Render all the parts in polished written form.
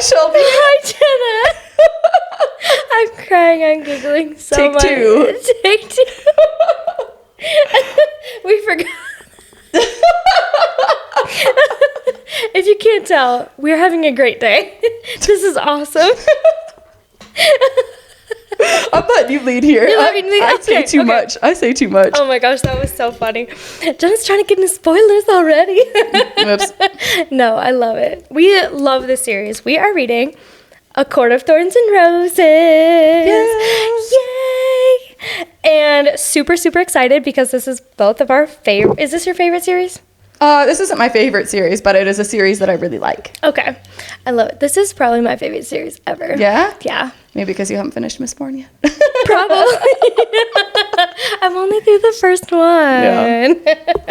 Shelby. Hi, Jenna. I'm crying. I'm giggling so much. Take two. Take two. We forgot. If you can't tell, we're having a great day. This is awesome. I'm letting you lead here. I say too much. I say too much. Oh my gosh, that was so funny. Jenna's trying to get into spoilers already. Whoops. No, I love it. We love this series. We are reading A Court of Thorns and Roses. Yes. Yay! And super, super excited because this is both of our favorite. Is this your favorite series? This isn't my favorite series, but it is a series that I really like. Okay. I love it. This is probably my favorite series ever. Yeah? Yeah. Maybe because you haven't finished Mistborn yet. Probably. I'm only through the first one. Yeah.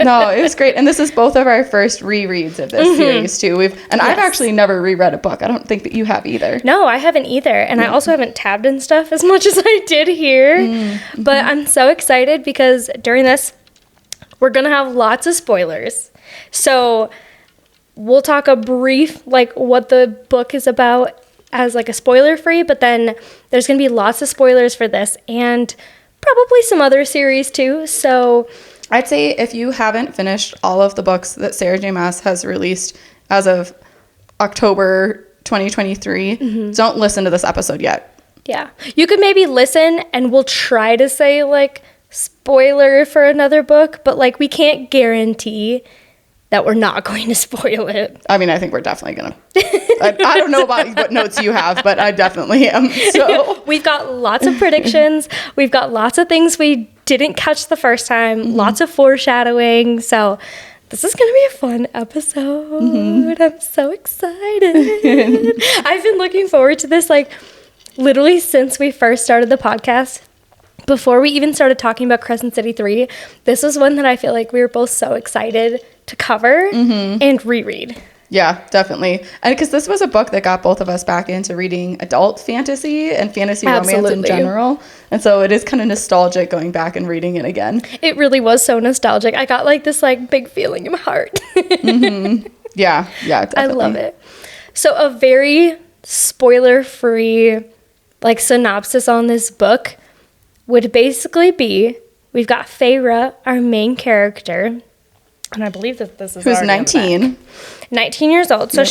No, it was great. And this is both of our first rereads of this series, too. I've actually never reread a book. I don't think that you have either. No, I haven't either. And I also haven't tabbed and stuff as much as I did here. Mm-hmm. But I'm so excited because during this, we're going to have lots of spoilers. So we'll talk a brief, like, what the book is about as, like, a spoiler-free, but then there's going to be lots of spoilers for this and probably some other series, too. So I'd say if you haven't finished all of the books that Sarah J Maas has released as of October 2023, don't listen to this episode yet. Yeah. You could maybe listen, and we'll try to say, like, spoiler for another book, but, like, we can't guarantee that we're not going to spoil it. I mean, I think we're definitely going to. I don't know about what notes you have, but I definitely am. So we've got lots of predictions. We've got lots of things we didn't catch the first time. Lots of foreshadowing. So this is going to be a fun episode. I'm so excited. I've been looking forward to this, like, literally since we first started the podcast. Before we even started talking about Crescent City 3, this is one that I feel like we were both so excited to cover and reread. Yeah, definitely. And because this was a book that got both of us back into reading adult fantasy and fantasy romance in general. And so it is kind of nostalgic going back and reading it again. It really was so nostalgic. I got like this like big feeling in my heart. Yeah, definitely. I love it. So a very spoiler-free like synopsis on this book would basically be, we've got Feyre, our main character, and I believe that this is who's 19. 19 years old. So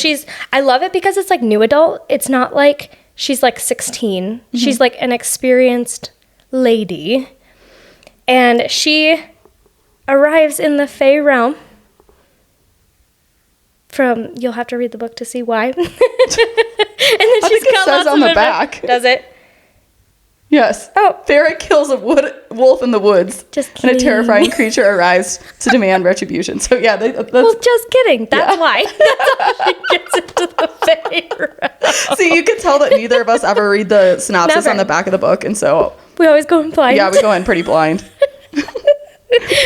I love it because it's like new adult. It's not like she's like 16. She's like an experienced lady. And she arrives in the Fey realm from, you'll have to read the book to see why. And then I think it says on the back. Does it? Yes. Oh. Feyre kills a wolf in the woods. Just kidding. And a terrifying creature arrives to demand retribution. So yeah, that's... Well, just kidding. That's why. That's how she gets into the Feyre. See, you can tell that neither of us ever read the synopsis on the back of the book, and so... We always go in blind. Yeah, we go in pretty blind.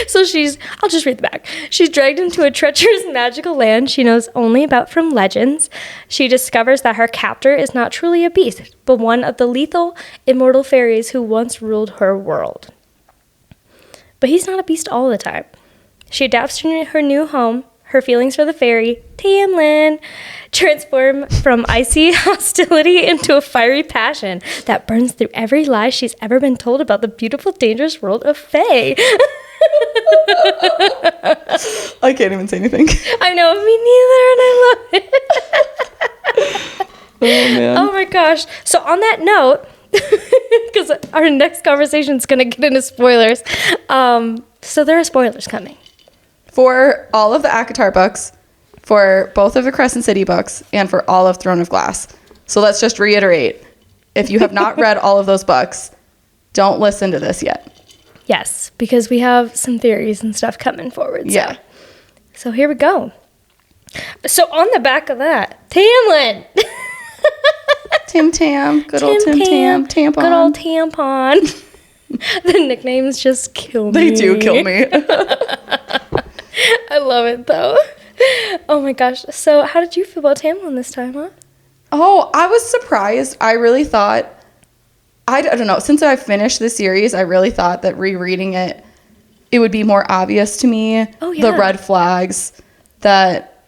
So I'll just read the back. She's dragged into a treacherous magical land she knows only about from legends. She discovers that her captor is not truly a beast, but one of the lethal, immortal fairies who once ruled her world. But he's not a beast all the time. She adapts to her new home. Her feelings for the fairy, Tamlin, transform from icy hostility into a fiery passion that burns through every lie she's ever been told about the beautiful, dangerous world of Fae. I can't even say anything. I know, me neither, and I love it. Oh, man. Oh, my gosh. So on that note, because our next conversation is going to get into spoilers, so there are spoilers coming. For all of the ACOTAR books, for both of the Crescent City books, and for all of Throne of Glass. So let's just reiterate. If you have not read all of those books, don't listen to this yet. Yes, because we have some theories and stuff coming forward. Yeah. So here we go. So on the back of that, Tamlin. Tim Tam. Good old Tim Tam. Tampon. Good old tampon. The nicknames just kill me. They do kill me. I love it, though. Oh, my gosh. So how did you feel about Tamlin this time, huh? Oh, I was surprised. I really thought... I don't know. Since I finished the series, I really thought that rereading it, it would be more obvious to me. Oh, yeah. The red flags that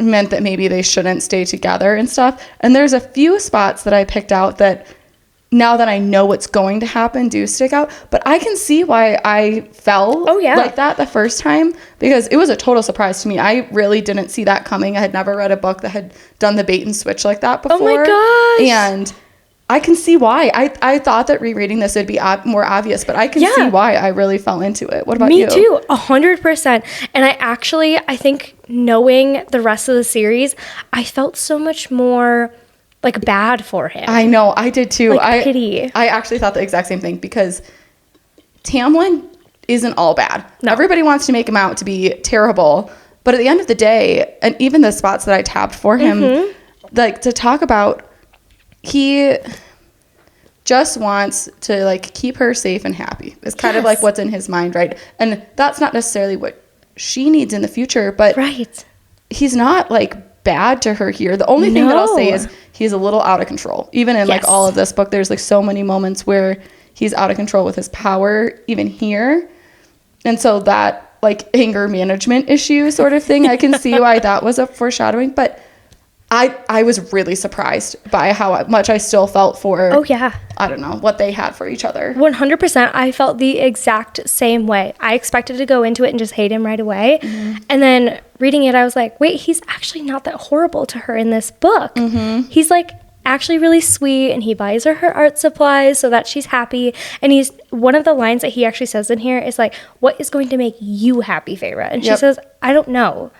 meant that maybe they shouldn't stay together and stuff. And there's a few spots that I picked out that now that I know what's going to happen do stick out. But I can see why I felt like that the first time, because it was a total surprise to me. I really didn't see that coming. I had never read a book that had done the bait and switch like that before. Oh my gosh. And I can see why. I thought that rereading this would be more obvious, but I can see why I really fell into it. What about you? Me too, 100%. And I think knowing the rest of the series, I felt so much more like bad for him. I know, I did too. Like pity. I actually thought the exact same thing, because Tamlin isn't all bad. No. Everybody wants to make him out to be terrible, but at the end of the day, and even the spots that I tapped for him, like to talk about, he just wants to like keep her safe and happy. It's kind of like what's in his mind, right? And that's not necessarily what she needs in the future, but he's not like bad to her here. The only thing that I'll say is he's a little out of control. Even in like all of this book, there's like so many moments where he's out of control with his power, even here. And so that like anger management issue sort of thing, I can see why that was a foreshadowing, but I was really surprised by how much I still felt for, I don't know, what they had for each other. 100%. I felt the exact same way. I expected to go into it and just hate him right away. And then reading it, I was like, wait, he's actually not that horrible to her in this book. He's like actually really sweet, and he buys her art supplies so that she's happy. And he's one of the lines that he actually says in here is like, what is going to make you happy, Feyre? And she says, I don't know.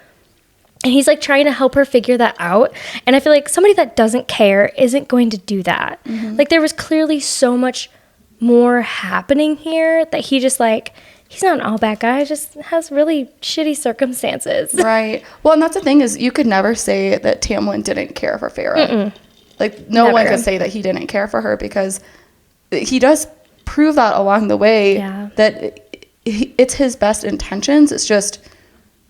And he's like trying to help her figure that out. And I feel like somebody that doesn't care isn't going to do that. Like there was clearly so much more happening here that he just like, he's not an all bad guy, just has really shitty circumstances. Right. Well, and that's the thing is you could never say that Tamlin didn't care for Feyre. Like no one could say that he didn't care for her, because he does prove that along the way that it's his best intentions. It's just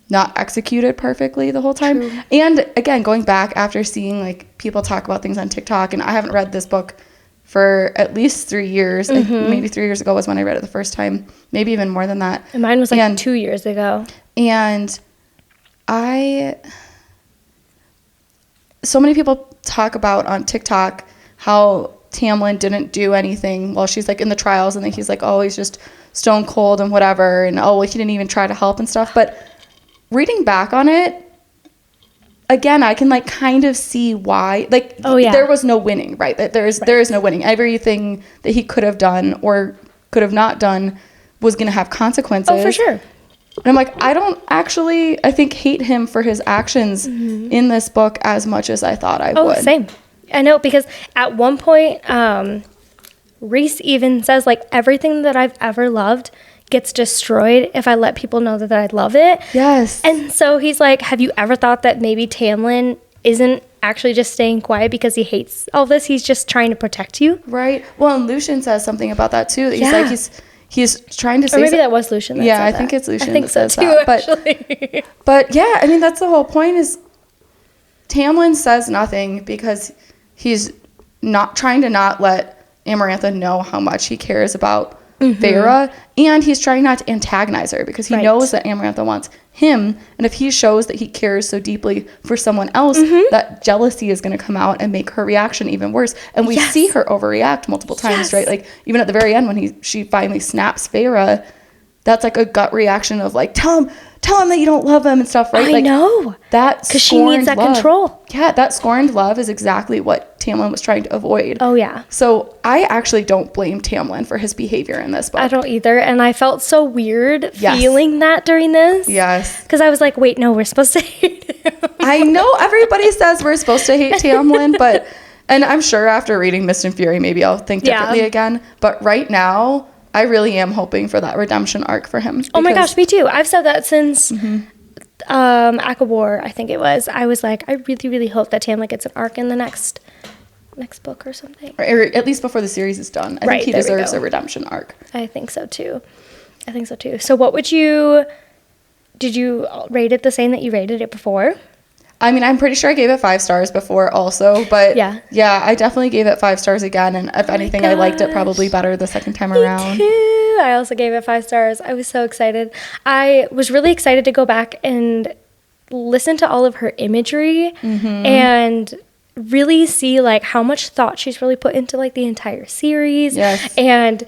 not executed perfectly the whole time. True. And again, going back after seeing like people talk about things on TikTok, and I haven't read this book for at least 3 years. Maybe 3 years ago was when I read it the first time, maybe even more than that. And mine was like 2 years ago. And so many people talk about on TikTok how Tamlin didn't do anything while she's like in the trials, and then he's like, oh, he's just stone cold and whatever, and oh, well, he didn't even try to help and stuff. But reading back on it, again, I can like kind of see why. Like, there was no winning, right? That there is no winning. Everything that he could have done or could have not done was going to have consequences. Oh, for sure. And I'm like, I think hate him for his actions in this book as much as I thought I would. Oh, same. I know, because at one point, Rhys even says like, everything that I've ever loved gets destroyed if I let people know that I love it. Yes. And so he's like, have you ever thought that maybe Tamlin isn't actually just staying quiet because he hates all this? He's just trying to protect you. Right. Well, and Lucien says something about that too. He's like, he's trying to say, or maybe that was Lucien that said I that. think it's Lucien. I think so too, actually. But yeah, I mean, that's the whole point is Tamlin says nothing because he's not trying to not let Amarantha know how much he cares about Feyre, and he's trying not to antagonize her because he knows that Amarantha wants him, and if he shows that he cares so deeply for someone else, that jealousy is going to come out and make her reaction even worse. And we see her overreact multiple times, right? Like even at the very end when she finally snaps Feyre, that's like a gut reaction of like, tell him that you don't love him and stuff, right? I know. That because she needs that control. Yeah, that scorned love is exactly what Tamlin was trying to avoid. Oh, yeah. So I actually don't blame Tamlin for his behavior in this book. I don't either. And I felt so weird feeling that during this. Yes. Because I was like, wait, no, we're supposed to hate him. I know everybody says we're supposed to hate Tamlin, but, and I'm sure after reading Mist and Fury, maybe I'll think differently again. But right now, I really am hoping for that redemption arc for him. Oh my gosh, me too. I've said that since ACOTAR, I think it was. I was like, I really, really hope that Tamlin gets an arc in the next book or something. Or at least before the series is done. I think he deserves a redemption arc. I think so too. So what did you rate it the same that you rated it before? I mean, I'm pretty sure I gave it 5 stars before also, but yeah, I definitely gave it 5 stars again. And if anything, I liked it probably better the second time around. Me too. I also gave it 5 stars. I was so excited. I was really excited to go back and listen to all of her imagery and really see like how much thought she's really put into like the entire series. Yes. And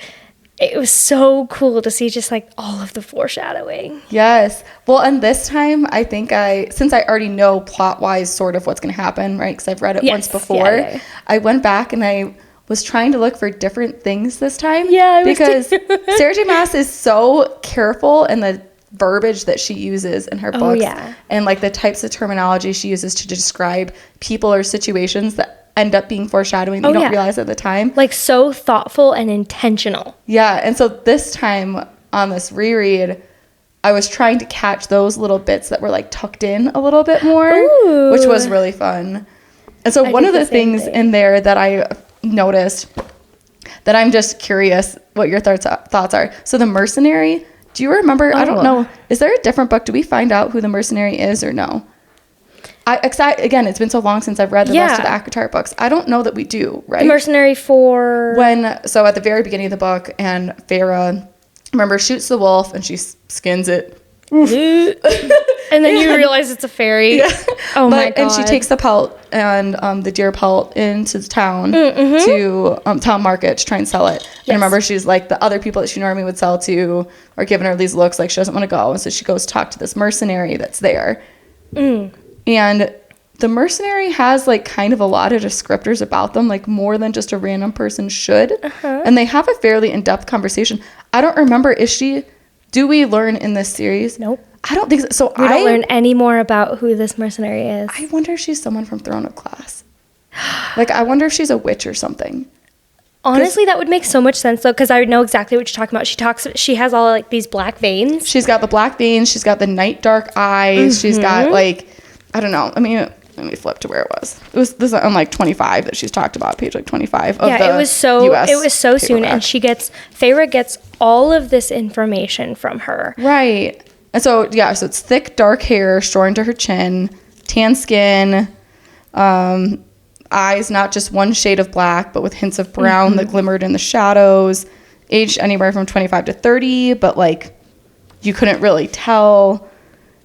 it was so cool to see just like all of the foreshadowing. Yes. Well, and this time I think since I already know plot wise sort of what's going to happen, right? Because I've read it once before. I went back and I was trying to look for different things this time. Yeah, because Sarah J Maas is so careful in the verbiage that she uses in her books and like the types of terminology she uses to describe people or situations that end up being foreshadowing. You don't realize at the time. Like so thoughtful and intentional. Yeah. And so this time on this reread, I was trying to catch those little bits that were like tucked in a little bit more, which was really fun. And so one of the things in there that I noticed that I'm just curious what your thoughts are. So the mercenary, do you remember? I don't know. Is there a different book? Do we find out who the mercenary is or no? Again, it's been so long since I've read the rest of the ACOTAR books. I don't know that we do, right? The mercenary so at the very beginning of the book, and Feyre, remember, shoots the wolf and she skins it. And then you realize it's a fairy. Oh my God. And she takes the pelt and the deer pelt into the town to town market to try and sell it. And remember, she's like, the other people that she normally would sell to are giving her these looks like she doesn't want to go. And so she goes to talk to this mercenary that's there. And the mercenary has like kind of a lot of descriptors about them, like more than just a random person should. And they have a fairly in-depth conversation. I don't remember, do we learn in this series? Nope. I don't think so. So we don't learn any more about who this mercenary is. I wonder if she's someone from Throne of Glass. Like, I wonder if she's a witch or something. Honestly, that would make so much sense, though, because I know exactly what you're talking about. She has all, like, these black veins. She's got the black veins. She's got the night dark eyes. She's got, like, I don't know. I mean, let me flip to where it was. This is on, like, 25 that she's talked about, page, like, 25 of the it was so soon, paperback. and Feyre gets all of this information from her. Right. And so, so it's thick, dark hair, shorn to her chin, tan skin, eyes not just one shade of black, but with hints of brown that glimmered in the shadows, aged anywhere from 25 to 30, but, like, you couldn't really tell.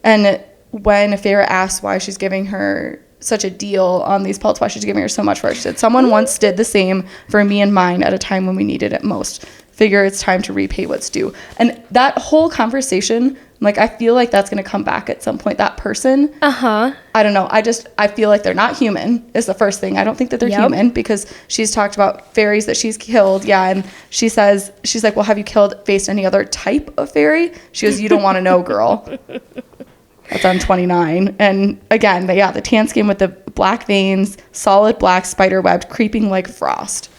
And when Feyre asked why she's giving her such a deal on these pelts, why she's giving her so much for it, she said, someone once did the same for me and mine at a time when we needed it most. Figure it's time to repay what's due. And that whole conversation, like, I feel like that's going to come back at some point, that person. I don't know. I feel like they're not human is the first thing. I don't think that they're human, because she's talked about fairies that she's killed. Yeah. And she's like, well, have you faced any other type of fairy? She goes, you don't want to know, girl. That's on 29. And again, the tan skin with the black veins, solid black spider webbed, creeping like frost.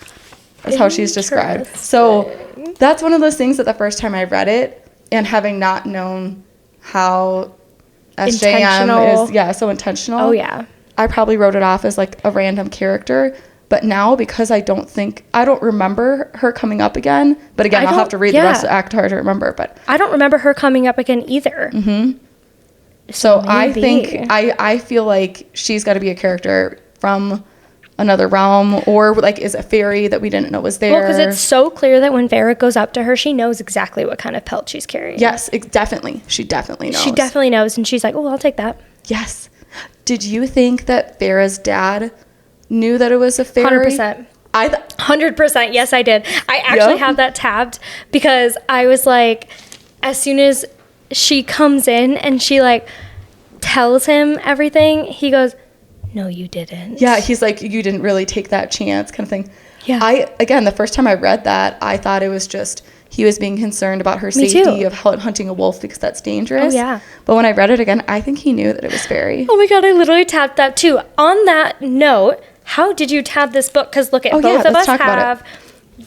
That's how she's described. So that's one of those things that the first time I read it, and having not known how SJM is so intentional. Oh yeah. I probably wrote it off as like a random character. But now, because I don't remember her coming up again. But again, I'll have to read the rest of ACOTAR to remember. But I don't remember her coming up again either. So I think I feel like she's got to be a character from another realm, or like is a fairy that we didn't know was there. Well, because it's so clear that when Feyre goes up to her, she knows exactly what kind of pelt she's carrying. Yes, definitely. She definitely knows. She definitely knows, and she's like, oh, I'll take that. Yes. Did you think that Feyre's dad knew that it was a fairy? 100%. 100%. Yes, I did. I actually have that tabbed, because I was like, as soon as she comes in and she like tells him everything, he goes, no, you didn't. Yeah, he's like, you didn't really take that chance, kind of thing. Yeah. Again, the first time I read that, I thought it was just he was being concerned about her safety of hunting a wolf, because that's dangerous. Oh, yeah. But when I read it again, I think he knew that it was fairy. Oh my God, I literally tabbed that too. On that note, how did you tab this book? Because look at both of us have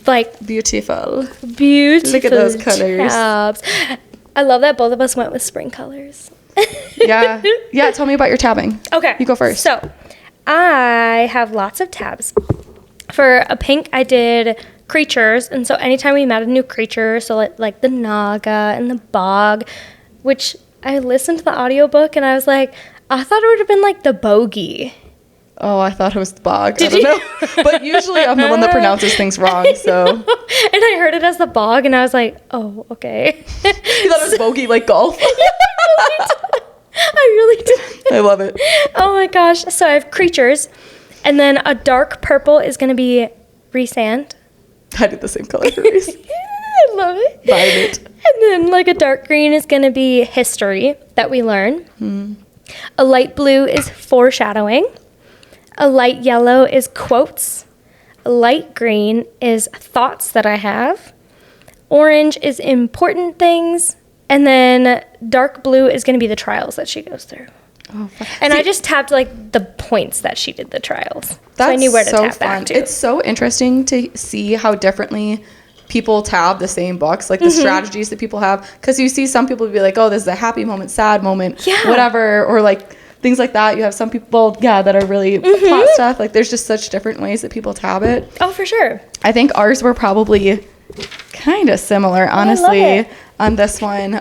like beautiful. Look at those colors. Tabs. I love that both of us went with spring colors. Yeah. Tell me about your tabbing. Okay. You go first. So I have lots of tabs. For a pink, I did creatures. And so anytime we met a new creature, so like the Naga and the Bog, which I listened to the audiobook and I was like, I thought it would have been like the Bogey. Oh, I thought it was the Bog. I don't know. But usually I'm the one that pronounces things wrong, so. And I heard it as the Bog, and I was like, oh, okay. You thought it was bogey like golf? I really did. I love it. Oh my gosh. So I have creatures. And then a dark purple is going to be Rhysand. I did the same color for Reese. I love it. Violet. And then like a dark green is going to be history that we learn. A light blue is foreshadowing. A light yellow is quotes. A light green is thoughts that I have. Orange is important things. And then dark blue is going to be the trials that she goes through. Oh, and I just tabbed like the points that she did the trials. That's so I knew where to so tap fun. back to. It's so interesting to see how differently people tab the same books, like the strategies that people have. Because you see some people be like, oh, this is a happy moment, sad moment, whatever, or like things like that. You have some people, that are really plot stuff. Like there's just such different ways that people tab it. Oh, for sure. I think ours were probably kind of similar, honestly, on this one.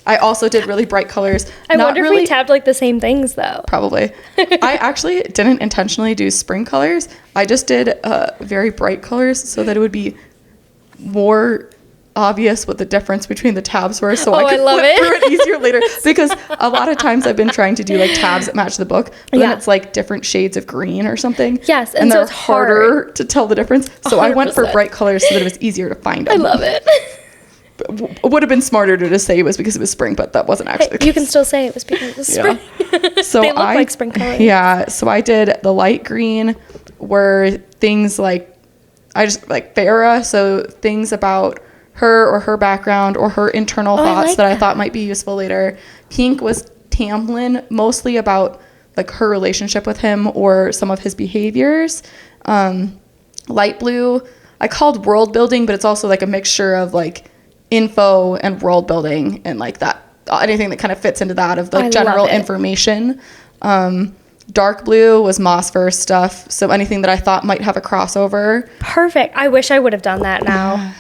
I also did really bright colors. I wonder if we tabbed like the same things though. Probably. I actually didn't intentionally do spring colors. I just did very bright colors so that it would be more obvious what the difference between the tabs were, so I could flip through it easier later. Because a lot of times I've been trying to do like tabs that match the book, but then it's like different shades of green or something. Yes, and so they're it's harder to tell the difference. So 100%. I went for bright colors so that it was easier to find them. I love it. It would have been smarter to just say it was because it was spring, but that wasn't actually the case. You can still say it was because it was spring. So they look like spring colors. Yeah, so I did the light green were things like, I just like Feyre, so things about her or her background or her internal thoughts that I thought might be useful later. Pink was Tamlin, mostly about like her relationship with him or some of his behaviors. Light blue, I called world building, but it's also like a mixture of like info and world building and like that, anything that kind of fits into that of the general information. Dark blue was Maas first stuff, so anything that I thought might have a crossover. Perfect. I wish I would have done that now.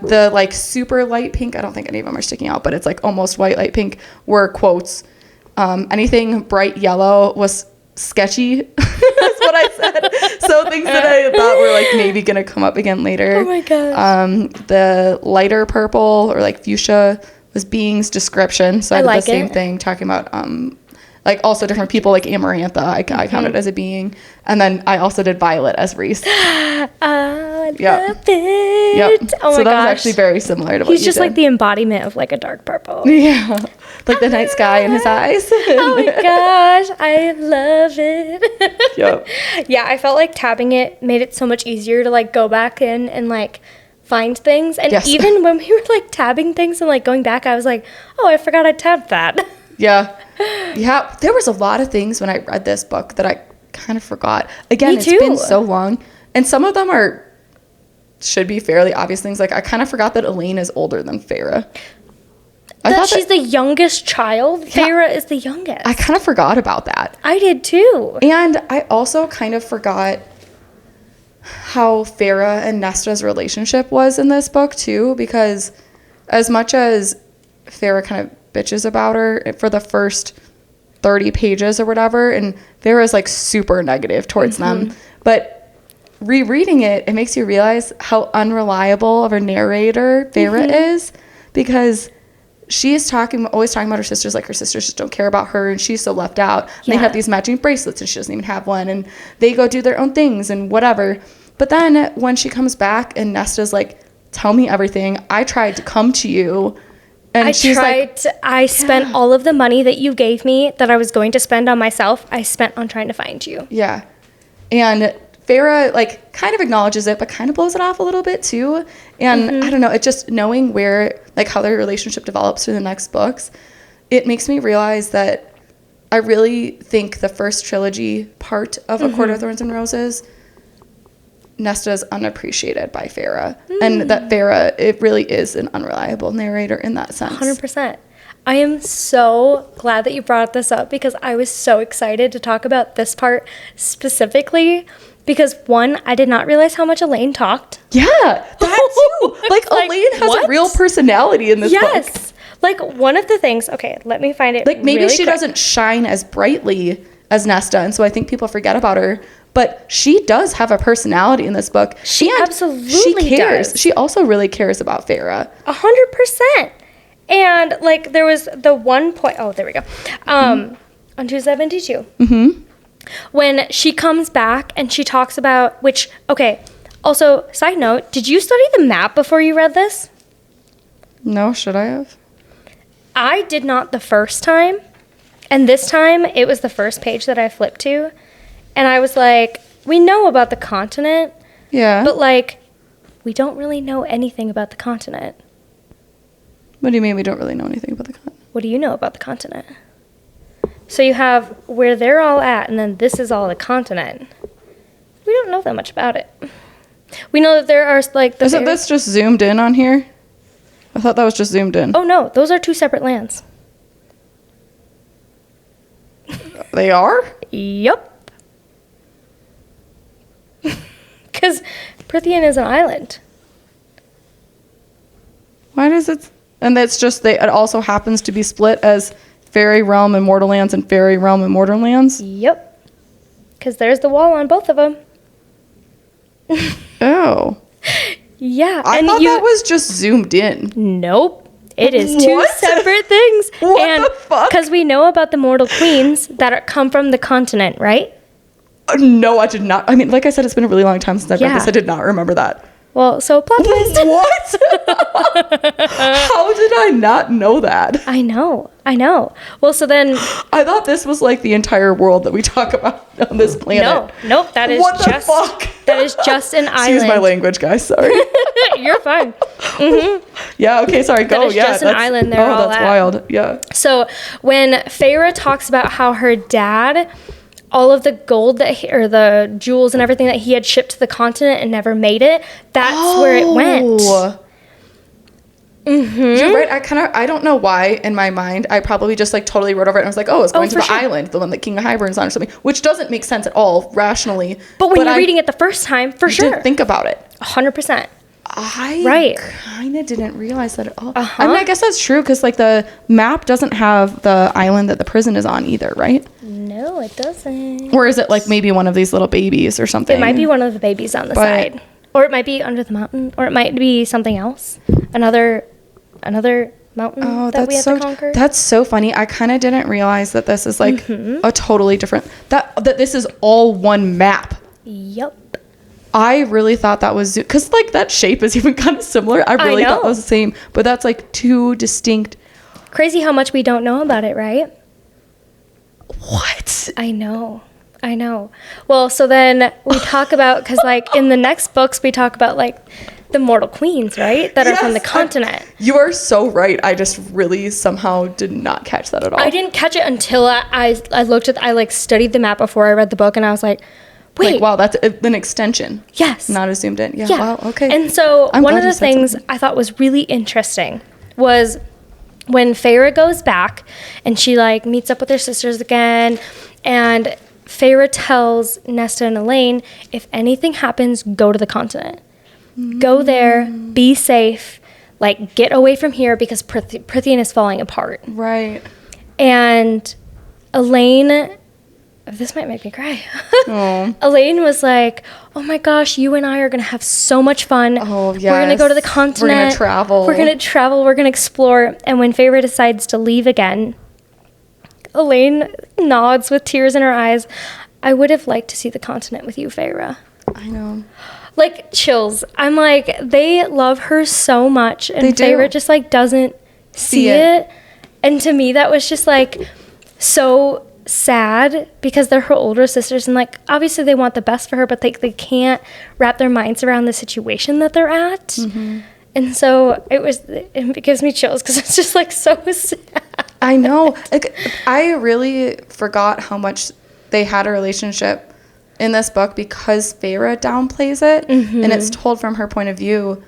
The like super light pink, I don't think any of them are sticking out, but it's like almost white light pink, were quotes. Anything bright yellow was sketchy. That's what I said. So things that I thought were like maybe gonna come up again later. Oh my gosh. The lighter purple or like fuchsia was being's description. So I did the same thing, talking about like also different people like Amarantha. I counted as a being, and then I also did Violet as Rhys. I love it. Yep. Oh my so that gosh. was actually very similar to what He's you just did. like the embodiment of like a dark purple. Yeah, like the night sky in his eyes. Oh my gosh, I love it. Yep. Yeah, I felt like tabbing it made it so much easier to like go back in and like find things. And even when we were like tabbing things and like going back, I was like, oh, I forgot I tabbed that. Yeah. There was a lot of things when I read this book that I kind of forgot. Again, it's been so long, and some of them should be fairly obvious things. Like I kind of forgot that Elaine is older than Feyre. I thought she's the youngest child. Feyre is the youngest. I kind of forgot about that. I did too. And I also kind of forgot how Feyre and Nesta's relationship was in this book too, because as much as Feyre kind of bitches about her for the first 30 pages or whatever, and Feyre is like super negative towards them, but rereading it makes you realize how unreliable of a narrator Feyre is, because she is always talking about her sisters like her sisters just don't care about her and she's so left out. They have these matching bracelets and she doesn't even have one, and they go do their own things and whatever. But then when she comes back and Nesta's like, tell me everything, I tried to come to you. And I spent all of the money that you gave me that I was going to spend on myself, I spent on trying to find you. Yeah. And Feyre like kind of acknowledges it, but kind of blows it off a little bit too. And I don't know, it just knowing where, like how their relationship develops through the next books, it makes me realize that I really think the first trilogy part of A Court of Thorns and Roses, Nesta is unappreciated by Feyre, and that Feyre, it really is an unreliable narrator in that sense. 100%. I am so glad that you brought this up, because I was so excited to talk about this part specifically, because one, I did not realize how much Elaine talked. Yeah, that too. Like Elaine has a real personality in this book. Yes. Like one of the things, okay, let me find it. Like maybe really she doesn't shine as brightly as Nesta, and so I think people forget about her. But she does have a personality in this book. She absolutely cares. does. She also really cares about Feyre. 100%. And like there was the one point, oh, there we go. On 272. When she comes back and she talks about, which, okay, also, side note, did you study the map before you read this? No, should I have? I did not the first time. And this time, it was the first page that I flipped to. And I was like, we know about the continent. Yeah. But, like, we don't really know anything about the continent. What do you mean we don't really know anything about the continent? What do you know about the continent? So you have where they're all at, and then this is all the continent. We don't know that much about it. We know that there are, like... Isn't this just zoomed in on here? I thought that was just zoomed in. Oh, no. Those are two separate lands. They are? Yup. Because Prythian is an island. Why does it... And it's just... It also happens to be split as Fairy Realm and Mortal Lands and Fairy Realm and Mortal Lands? Yep. Because there's the wall on both of them. Oh. Yeah. I thought that was just zoomed in. Nope. It is two separate things. What the fuck? Because we know about the mortal queens that come from the continent, right? No, I did not. I mean, like I said, it's been a really long time since I've read this. I did not remember that. Well, so plot twist. What? How did I not know that? I know. Well, so then... I thought this was like the entire world that we talk about on this planet. Nope. That is what the just... fuck? That is just an island. Excuse my language, guys. Sorry. You're fine. Mm-hmm. Yeah, okay, sorry. Go. That is just an island they're all that's at. Wild. Yeah. So when Feyre talks about how her dad... all of the gold or the jewels and everything that he had shipped to the continent and never made it, that's where it went. You're right. I don't know why in my mind, I probably just like totally wrote over it and I was like, it's going to the island, the one that King of Hybern's on or something, which doesn't make sense at all rationally. But when you're reading it the first time, for sure. Didn't think about it. 100%. I kind of didn't realize that at all. I mean, I guess that's true because like the map doesn't have the island that the prison is on either, right? No, it doesn't. Or is it like maybe one of these little babies or something? It might be one of the babies on the side. Or it might be under the mountain. Or it might be something else. Another mountain that we have to conquer. That's so funny. I kind of didn't realize that this is like a totally different... That this is all one map. Yep. I really thought that was... Because like that shape is even kind of similar. I really thought that was the same. But that's like two distinct... Crazy how much we don't know about it, right? What? I know. Well, so then we talk about... Because like in the next books, we talk about like the mortal queens, right? That are from the continent. You are so right. I just really somehow did not catch that at all. I didn't catch it until I looked at... I like studied the map before I read the book and I was like... Wait. Like, wow, that's an extension. Yes. Not a zoomed in. Yeah. Wow. Okay. And so one of the things I thought was really interesting was when Feyre goes back and she like meets up with her sisters again, and Feyre tells Nesta and Elaine, if anything happens, go to the continent. Go there, be safe, like get away from here because Prythian is falling apart. Right. And Elaine... This might make me cry. Elaine was like, oh my gosh, you and I are going to have so much fun. Oh, yes. We're going to go to the continent. We're going to travel. We're going to explore. And when Feyre decides to leave again, Elaine nods with tears in her eyes. I would have liked to see the continent with you, Feyre. I know. Like, chills. I'm like, they love her so much. And Feyre just, like, doesn't see it. And to me, that was just, like, so... sad because they're her older sisters and like obviously they want the best for her, but they can't wrap their minds around the situation that they're at. And so it gives me chills because it's just like so sad. I know. Like, I really forgot how much they had a relationship in this book because Feyre downplays it and it's told from her point of view.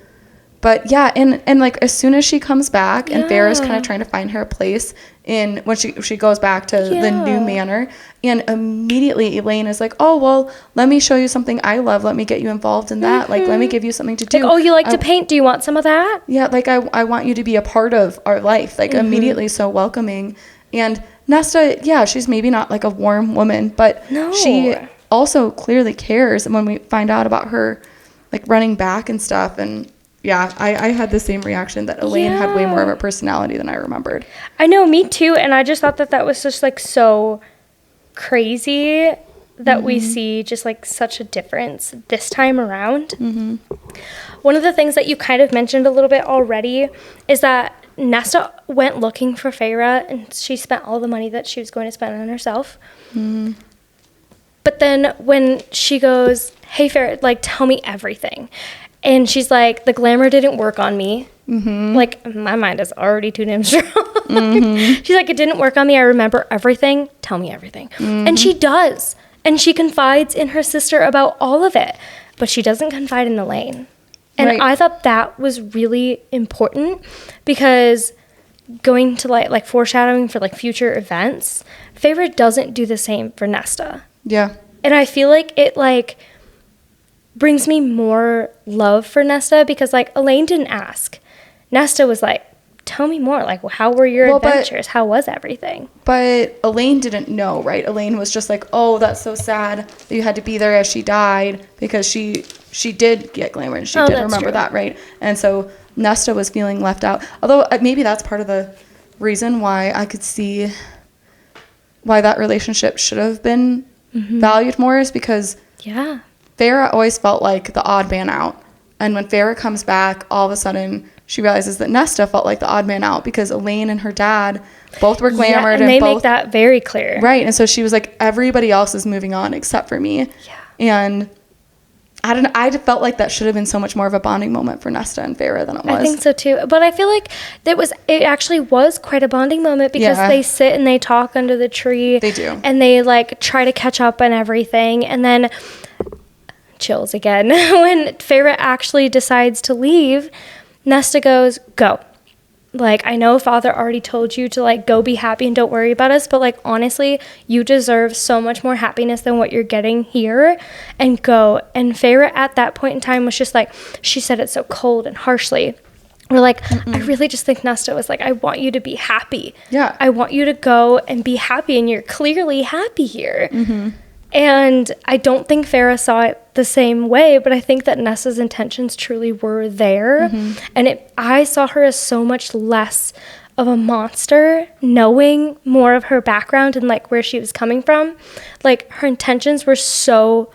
But yeah, and like as soon as she comes back and Feyre's kind of trying to find her place in when she goes back to the new manor, and immediately Elaine is like, oh well, let me show you something I love. Let me get you involved in that. Like let me give you something to do. Like, oh, you like to paint? Do you want some of that? Yeah, like I want you to be a part of our life. Like immediately so welcoming. And Nesta, yeah, she's maybe not like a warm woman, but she also clearly cares. And when we find out about her like running back and stuff, and Yeah, I had the same reaction that Elaine had way more of a personality than I remembered. I know, me too. And I just thought that was just like so crazy that we see just like such a difference this time around. One of the things that you kind of mentioned a little bit already is that Nesta went looking for Feyre and she spent all the money that she was going to spend on herself. But then when she goes, hey, Feyre, like, tell me everything. And she's like, the glamour didn't work on me. Like, my mind is already too damn strong. She's like, it didn't work on me. I remember everything. Tell me everything. And she does. And she confides in her sister about all of it. But she doesn't confide in Elaine. And I thought that was really important because going to like foreshadowing for like future events, Feyre doesn't do the same for Nesta. Yeah. And I feel like it like brings me more love for Nesta because like Elaine didn't ask. Nesta was like, tell me more. Like, how were your adventures? How was everything? But Elaine didn't know, right? Elaine was just like, oh, that's so sad that you had to be there as she died because she did get glamour and she did remember that, right? And so Nesta was feeling left out. Although maybe that's part of the reason why I could see why that relationship should have been valued more is because Feyre always felt like the odd man out. And when Feyre comes back, all of a sudden she realizes that Nesta felt like the odd man out because Elaine and her dad both were glamored. And they make that very clear. Right. And so she was like, everybody else is moving on except for me. Yeah. And I felt like that should have been so much more of a bonding moment for Nesta and Feyre than it was. I think so too. But I feel like it actually was quite a bonding moment because they sit and they talk under the tree. They do. And they like try to catch up and everything. And then chills again. When Feyre actually decides to leave, Nesta goes, go. Like, I know Father already told you to, like, go be happy and don't worry about us, but, like, honestly, you deserve so much more happiness than what you're getting here, and go. And Feyre at that point in time was just like, she said it so cold and harshly. We're like, I really just think Nesta was like, I want you to be happy. Yeah. I want you to go and be happy, and you're clearly happy here. And I don't think Feyre saw it the same way, but I think that Nesta's intentions truly were there. And I saw her as so much less of a monster, knowing more of her background and like where she was coming from. Like, her intentions were so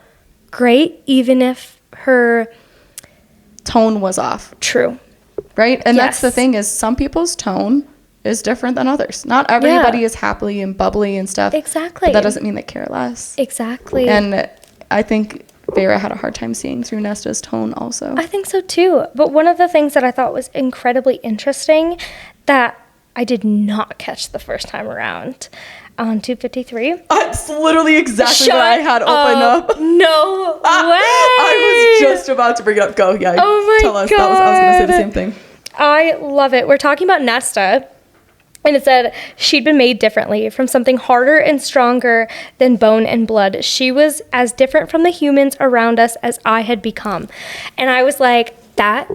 great, even if her tone was off. True. Right? And that's the thing, is some people's tone is different than others. Not everybody is happily and bubbly and stuff. Exactly. But that doesn't mean they care less. Exactly. And I think Feyre had a hard time seeing through Nesta's tone also. I think so too. But one of the things that I thought was incredibly interesting that I did not catch the first time around on 253. That's literally exactly what I had open up. No way. I was just about to bring it up. Go, yeah. Oh my tell us. God. I was going to say the same thing. I love it. We're talking about Nesta. And it said she'd been made differently, from something harder and stronger than bone and blood. She was as different from the humans around us as I had become. And I was like, that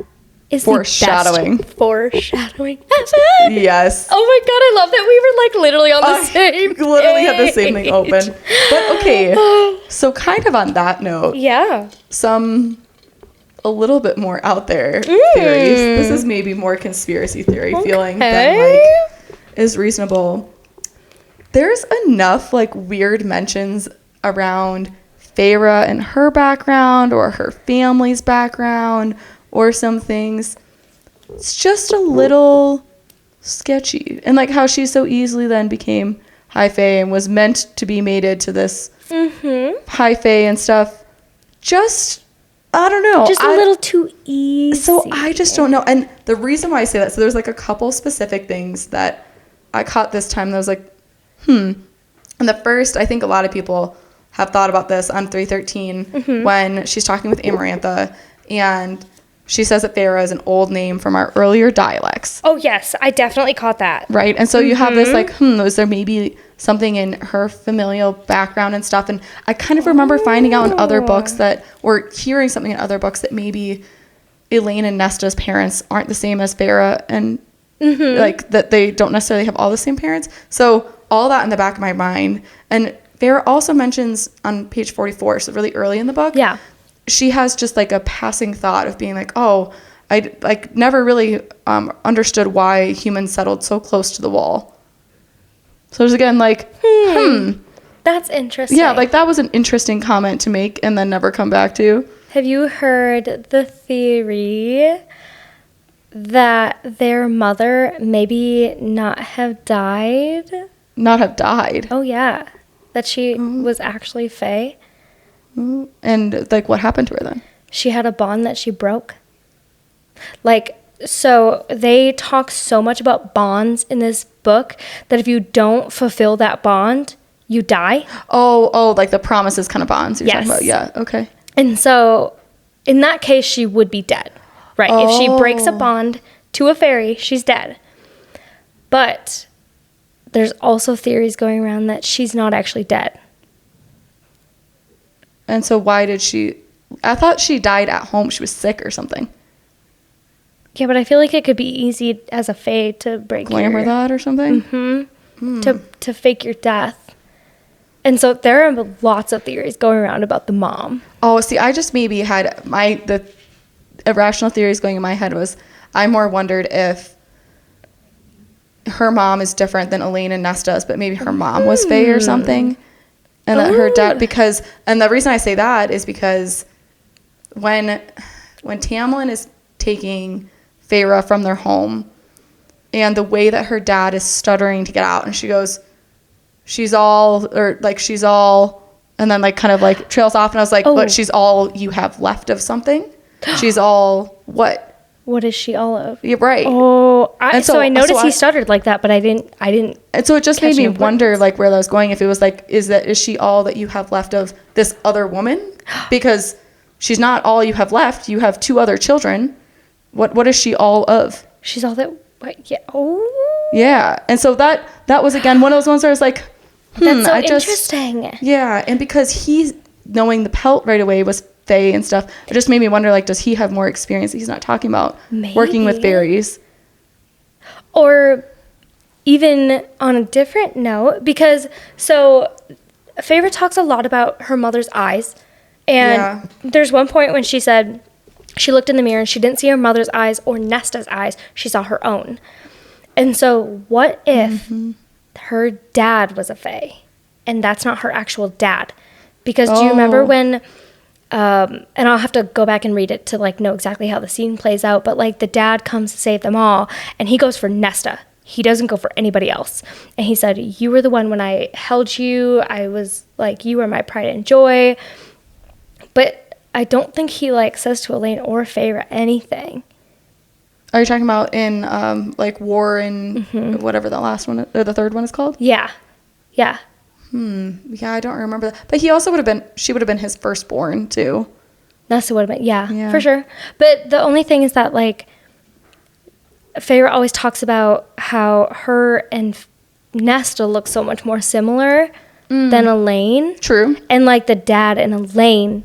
is foreshadowing. The best foreshadowing ever. Yes. Oh my God, I love that we were like literally on the same page. Literally had the same thing open. But okay, so kind of on that note. Yeah. A little bit more out there theories. This is maybe more conspiracy theory feeling than like is reasonable. There's enough like weird mentions around Feyre and her background or her family's background or some things. It's just a little sketchy. And like how she so easily then became High Fae and was meant to be mated to this High Fae and stuff. Just, I don't know. Just a little too easy. So I just don't know. And the reason why I say that, so there's like a couple specific things that I caught this time that I was like, And the first, I think a lot of people have thought about this on 313 when she's talking with Amarantha and she says that Feyre is an old name from our earlier dialects. Oh, yes. I definitely caught that. Right. And so you have this like, is there maybe something in her familial background and stuff? And I kind of remember finding out in other books or hearing something in other books that maybe Elaine and Nesta's parents aren't the same as Feyre and like that they don't necessarily have all the same parents. So all that in the back of my mind. And Feyre also mentions on page 44, so really early in the book, she has just like a passing thought of being like, oh, I like never really understood why humans settled so close to the wall. So there's again like, That's interesting. Yeah, like that was an interesting comment to make and then never come back to. Have you heard the theory that their mother maybe not have died? Not have died. Oh, yeah. That she was actually Fae. And like what happened to her then? She had a bond that she broke. Like, so they talk so much about bonds in this book that if you don't fulfill that bond, you die. Oh, like the promises kind of bonds you're talking about. Yes. Yeah, okay. And so in that case, she would be dead. Right. If she breaks a bond to a fairy, she's dead. But there's also theories going around that she's not actually dead. And so why did she... I thought she died at home. She was sick or something. Yeah, but I feel like it could be easy as a fae to break Glamour that or something? to fake your death. And so there are lots of theories going around about the mom. Oh, see, I just maybe had the irrational theories going in my head was I more wondered if her mom is different than Elaine and Nesta's, but maybe her mom was Fae or something. And that her dad, and the reason I say that is because when Tamlin is taking Feyre from their home and the way that her dad is stuttering to get out and she goes, she's all, and then like kind of like trails off and I was like, but she's all you have left of something. She's all what? What is she all of? You're right. Oh, so I noticed he stuttered like that, but I didn't. And so it just made me wonder like where that was going. If it was like, is she all that you have left of this other woman? Because she's not all you have left. You have 2 other children. What is she all of? She's all that. What? Yeah. Oh. Yeah. And so that was again one of those ones where I was like, that's so interesting. Yeah, and because he's knowing the pelt right away was Fae and stuff, it just made me wonder, like, does he have more experience that he's not talking about working with fairies? Or even on a different note, because so Feyre talks a lot about her mother's eyes, and there's one point when she said she looked in the mirror and she didn't see her mother's eyes or Nesta's eyes, she saw her own. And so what if her dad was a Fae and that's not her actual dad? Because do you remember when and I'll have to go back and read it to like know exactly how the scene plays out, but like the dad comes to save them all and he goes for Nesta. He doesn't go for anybody else. And he said, you were the one when I held you. I was like, you were my pride and joy. But I don't think he like says to Elaine or Feyre anything. Are you talking about in like War and whatever the last one or the third one is called? Yeah. Yeah. Yeah, I don't remember that. But he also she would have been his firstborn too. Nesta would have been, yeah, for sure. But the only thing is that like Feyre always talks about how her and Nesta look so much more similar than Elaine. True. And like the dad and Elaine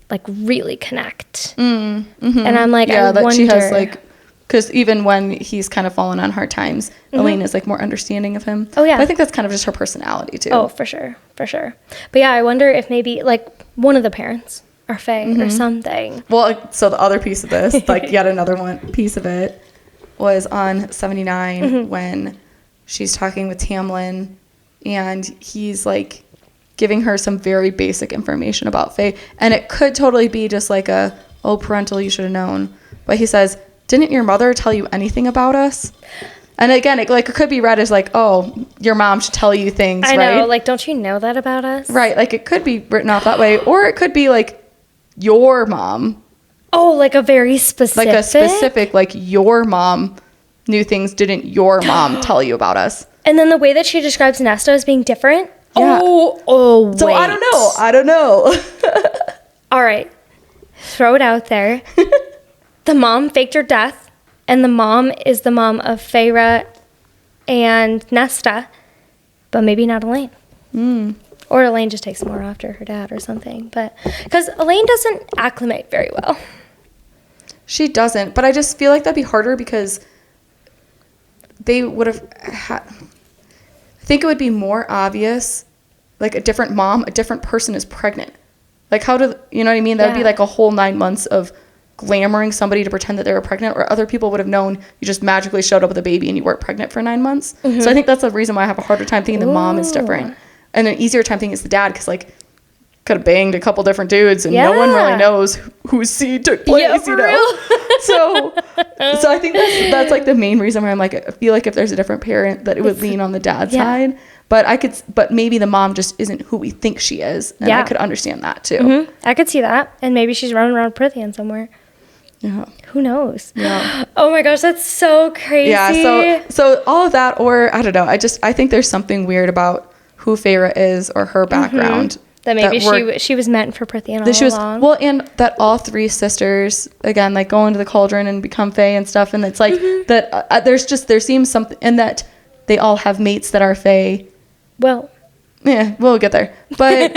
like really connect. And I'm like, I wonder. She has like, because even when he's kind of fallen on hard times, Elaine is like more understanding of him. Oh yeah. But I think that's kind of just her personality too. Oh, for sure. For sure. But yeah, I wonder if maybe like one of the parents are Fae or something. Well, so the other piece of this, like yet another piece of it, was on 79 when she's talking with Tamlin and he's like giving her some very basic information about Fae. And it could totally be just like parental, you should have known. But he says, didn't your mother tell you anything about us? And again, it could be read as like, oh, your mom should tell you things, right? I know, like, don't you know that about us? Right, like it could be written off that way. Or it could be like your mom. Oh, like a very specific? Like a specific, like your mom knew things, didn't your mom tell you about us? And then the way that she describes Nesta as being different? Yeah. Oh, so wait. I don't know. All right, throw it out there. The mom faked her death, and the mom is the mom of Feyre and Nesta, but maybe not Elaine. Or Elaine just takes more after her dad or something. But because Elaine doesn't acclimate very well. She doesn't, but I just feel like that'd be harder because they would have had... I think it would be more obvious, like a different mom, a different person is pregnant. Like how do... You know what I mean? That would be like a whole 9 months of... glamoring somebody to pretend that they were pregnant, or other people would have known you just magically showed up with a baby and you weren't pregnant for 9 months. So I think that's the reason why I have a harder time thinking the mom is different, and an easier time thinking it's the dad, because like could have banged a couple different dudes and no one really knows whose seed took place, you know. so I think that's like the main reason why I'm like, I feel like if there's a different parent that it would lean on the dad's side, but maybe the mom just isn't who we think she is, and I could understand that too. I could see that, and maybe she's running around Prithian somewhere. Yeah. Who knows? Yeah. Oh my gosh, that's so crazy. Yeah. So all of that, or I don't know. I think there's something weird about who Feyre is or her background. That maybe she was meant for Prithian all along. Well, and that all three sisters, again, like go into the cauldron and become Fae and stuff. And it's like that there seems something, and that they all have mates that are Fae. Well. Yeah, we'll get there. But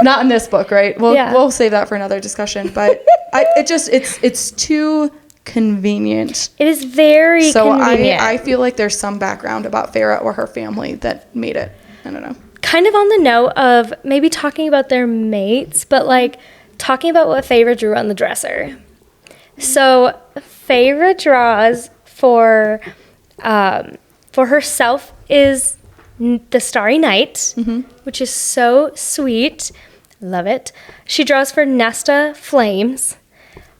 not in this book, right? We'll save that for another discussion. But it's too convenient. It is very convenient. So I feel like there's some background about Feyre or her family that made it. I don't know. Kind of on the note of maybe talking about their mates, but like talking about what Feyre drew on the dresser. So Feyre draws for herself is the Starry Night, which is so sweet. Love it. She draws for Nesta flames,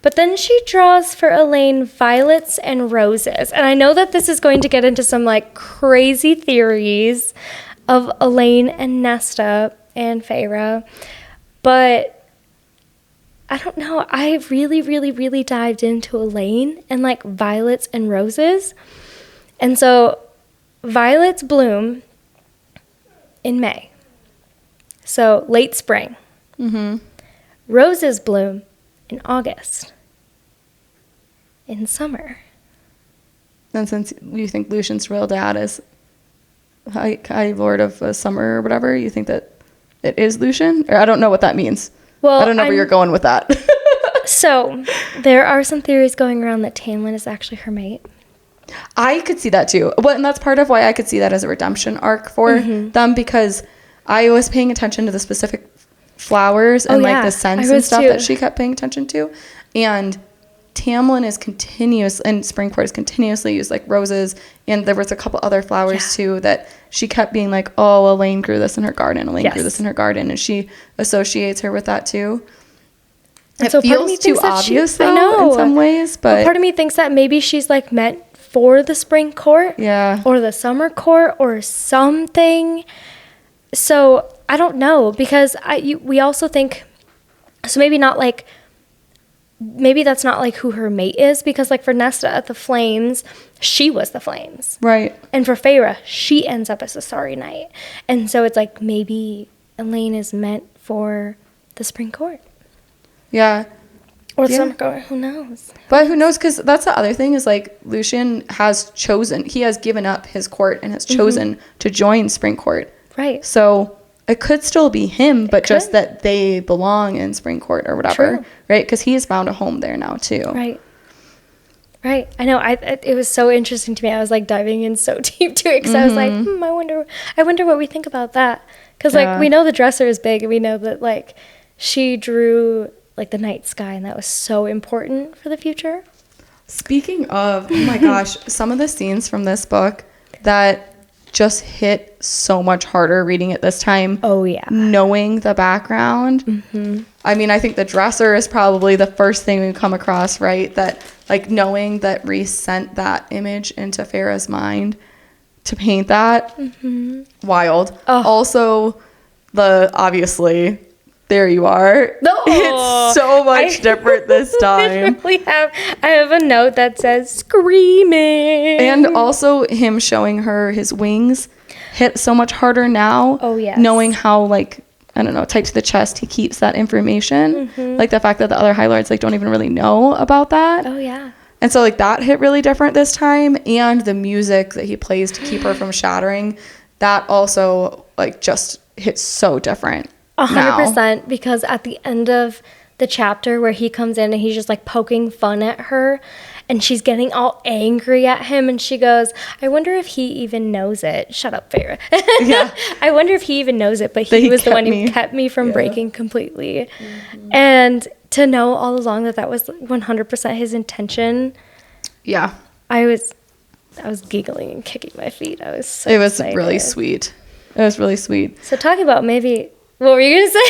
but then she draws for Elaine violets and roses. And I know that this is going to get into some like crazy theories of Elaine and Nesta and Feyre, but I don't know. I really, really, really dived into Elaine and like violets and roses. And so violets bloom in May, so late spring. Roses bloom in August, in summer. And since you think Lucian's real dad is High Lord of Summer or whatever, you think that it is Lucian? Or I don't know what that means. Well, I don't know where you're going with that. So there are some theories going around that Tamlin is actually her mate. I could see that too. Well, and that's part of why I could see that as a redemption arc for them, because I was paying attention to the specific flowers and like the scents and stuff that she kept paying attention to. And Tamlin is continuous, and Springcourt is continuously used like roses, and there was a couple other flowers too that she kept being like, oh, Elaine grew this in her garden, Elaine grew this in her garden, and she associates her with that too. It so feels too obvious though in some ways, but part of me thinks that maybe she's like meant for the spring court, or the summer court, or something. So I don't know, because we also think, so maybe not like, maybe that's not like who her mate is, because like for Nesta at the Flames, she was the Flames, right? And for Feyre, she ends up as the Starry Night, and so it's like maybe Elaine is meant for the spring court. Yeah. Or the summer court, who knows? But who knows, because that's the other thing is like Lucian has chosen, he has given up his court and has chosen to join spring court. Right. So it could still be him, but just that they belong in spring court or whatever. True. Right? Because he has found a home there now too. Right. Right. I know. It was so interesting to me. I was like diving in so deep to it, because I was like, I wonder what we think about that. Because like we know the dresser is big, and we know that like she drew like the night sky, and that was so important for the future. Speaking of, oh my gosh, some of the scenes from this book that just hit so much harder reading it this time. Oh yeah. Knowing the background. I mean, I think the dresser is probably the first thing we come across, right? That like knowing that Rhys sent that image into Feyre's mind to paint that. Wild. Also, obviously, there you are. No, it's so much different this time. I have a note that says screaming. And also him showing her his wings hit so much harder now. Oh, yes. Knowing how, like, I don't know, tight to the chest he keeps that information. Like the fact that the other High Lords like don't even really know about that. Oh, yeah. And so like that hit really different this time. And the music that he plays to keep her from shattering, that also like just hits so different. 100%, because at the end of the chapter where he comes in and he's just like poking fun at her, and she's getting all angry at him, and she goes, I wonder if he even knows it. Shut up, Feyre. Yeah. I wonder if he even knows it, but he was the one who kept me from breaking completely. And to know all along that was 100% his intention. Yeah. I was giggling and kicking my feet. I was so It was excited. really sweet. It was really sweet. So talking about maybe, what were you going to say?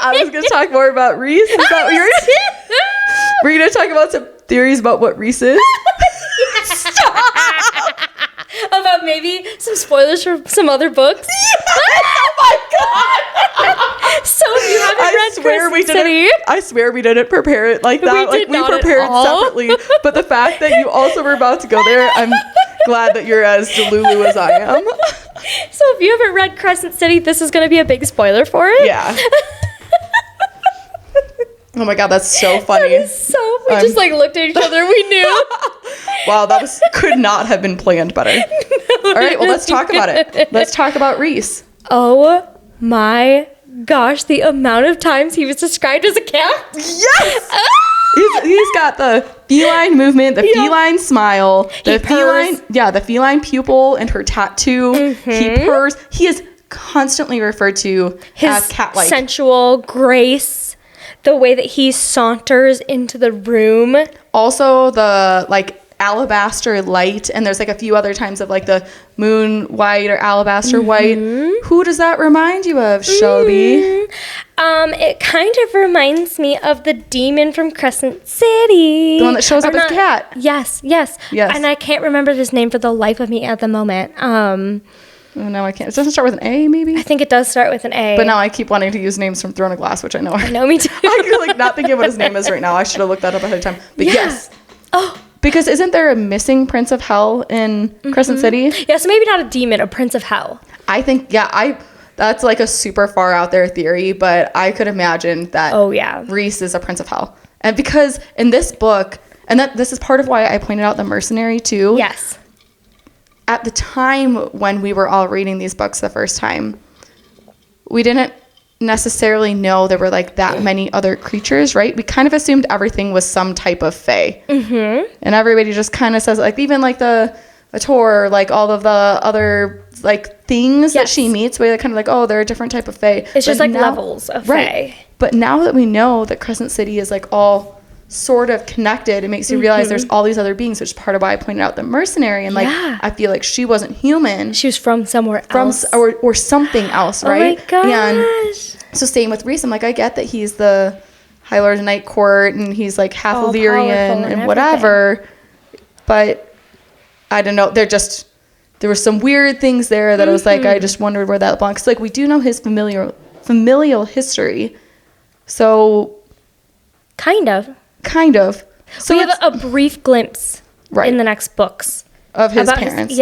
I was going to talk more about Rhys. Is that what you're We're going to talk about some theories about what Rhys is. About maybe some spoilers for some other books. Oh my god! So if you haven't read Crescent City, I swear we didn't prepare it like that. We did not at prepared all. separately. But the fact that you also were about to go there, I'm glad that you're as delulu as I am. So if you haven't read Crescent City, this is going to be a big spoiler for it. Yeah. Oh my god, that's so funny. We just like looked at each other and we knew. Wow, that could not have been planned better. All right, well, let's talk about it. Let's talk about Rhys. Oh my gosh, the amount of times he was described as a cat. Yes! He's got the feline movement, the feline smile, the feline pupil and her tattoo. He purrs. He is constantly referred to as cat-like. Sensual grace. The way that he saunters into the room. Also, the like alabaster light, and there's like a few other times of like the moon white or alabaster white. Who does that remind you of, Shelby? It kind of reminds me of the demon from Crescent City. The one that shows up as a cat. Yes. And I can't remember his name for the life of me at the moment. Oh, no, I can't. It doesn't start with an A, maybe? I think it does start with an A. But now I keep wanting to use names from Throne of Glass, which I know. I know, me too. I'm like not thinking what his name is right now. I should have looked that up ahead of time. But yes. Oh. Because isn't there a missing Prince of Hell in Crescent City? Yeah, so maybe not a demon, a Prince of Hell. I think, that's like a super far out there theory, but I could imagine that Rhys is a Prince of Hell. And because in this book, and this is part of why I pointed out the mercenary too. Yes. At the time when we were all reading these books the first time, we didn't necessarily know there were like that many other creatures, right? We kind of assumed everything was some type of fae. And everybody just kind of says, like, even like the ACOTAR, like all of the other like things that she meets, where they're kind of like, oh, they're a different type of fae. It's just like levels of fae. But now that we know that Crescent City is like all sort of connected, it makes you realize there's all these other beings, which is part of why I pointed out the mercenary. And like, I feel like she wasn't human. She was from somewhere else. Or something else, right? Oh my gosh. And so same with Rhys. I'm like, I get that he's the High Lord of Night Court and he's like half Illyrian and whatever. But I don't know. There were some weird things there that I was like, I just wondered where that belongs. Because like, we do know his familial history. So Kind of. So we have a brief glimpse in the next books of his parents.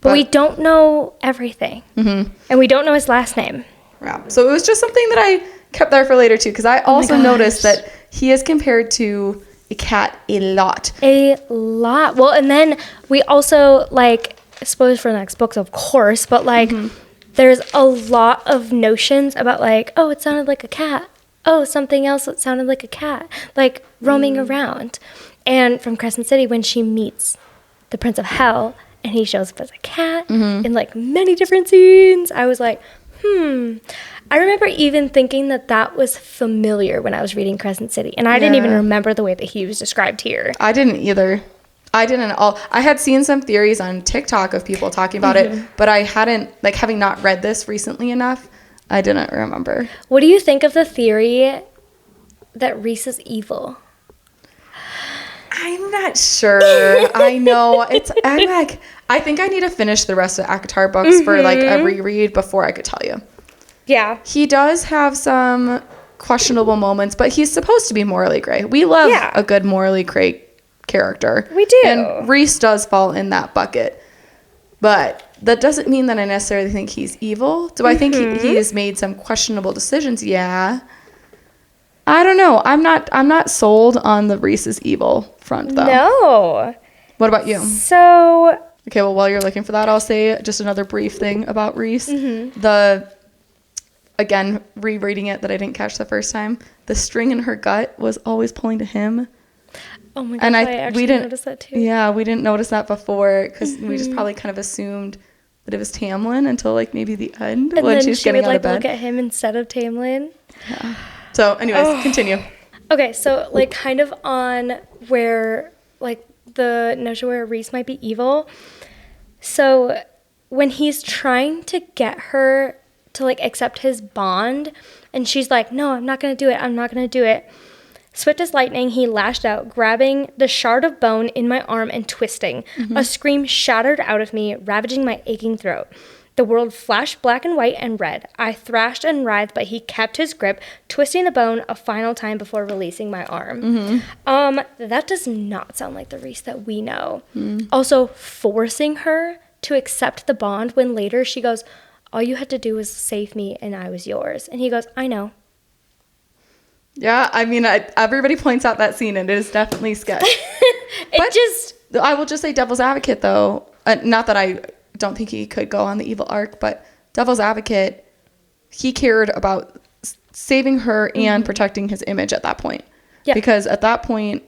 but we don't know everything. And we don't know his last name. Yeah. So it was just something that I kept there for later too, because I also noticed that he is compared to a cat a lot. Well, and then we also like, spoilers for the next books, of course, but like there's a lot of notions about like, oh, it sounded like a cat. Oh, something else that sounded like a cat, like roaming around. And from Crescent City, when she meets the Prince of Hell and he shows up as a cat in like many different scenes, I was like, I remember even thinking that was familiar when I was reading Crescent City. And I didn't even remember the way that he was described here. I didn't either. I didn't at all. I had seen some theories on TikTok of people talking about it, but I hadn't, like, having not read this recently enough, I didn't remember. What do you think of the theory that Rhys is evil? I'm not sure. I know. I'm like, I think I need to finish the rest of ACOTAR books for like a reread before I could tell you. Yeah. He does have some questionable moments, but he's supposed to be morally gray. We love a good morally gray character. We do. And Rhys does fall in that bucket. But that doesn't mean that I necessarily think he's evil. Do I think he has made some questionable decisions? Yeah. I don't know. I'm not sold on the Rhys is evil front, though. No. What about you? So... Okay, well, while you're looking for that, I'll say just another brief thing about Rhys. Again, rereading it that I didn't catch the first time, the string in her gut was always pulling to him. Oh my gosh, and I actually noticed that too. Yeah, we didn't notice that before because we just probably kind of assumed that it was Tamlin until like maybe the end and when then she was getting out of bed. Look at him instead of Tamlin. Yeah. So anyways, continue. Okay, so like kind of on where like the notion where Rhys might be evil. So when he's trying to get her to like accept his bond and she's like, no, I'm not going to do it. I'm not going to do it. Swift as lightning, he lashed out, grabbing the shard of bone in my arm and twisting. A scream shattered out of me, ravaging my aching throat. The world flashed black and white and red. I thrashed and writhed, but he kept his grip, twisting the bone a final time before releasing my arm. That does not sound like the Rhys that we know. Also, forcing her to accept the bond when later she goes, all you had to do was save me and I was yours. And he goes, I know. Yeah, I mean, everybody points out that scene, and it is definitely sketch. I will just say devil's advocate, though. Not that I don't think he could go on the evil arc, but devil's advocate, he cared about saving her and protecting his image at that point. Yeah. Because at that point,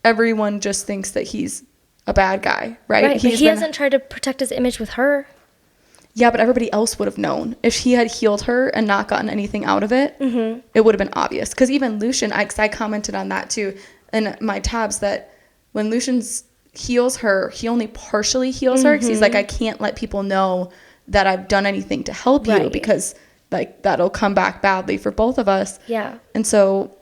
everyone just thinks that he's a bad guy, right? Right, but he hasn't tried to protect his image with her. Yeah, but everybody else would have known. If he had healed her and not gotten anything out of it, it would have been obvious. Because even Lucien, I commented on that too in my tabs, that when Lucien heals her, he only partially heals her. Because he's like, I can't let people know that I've done anything to help you, because like that'll come back badly for both of us. Yeah. And so,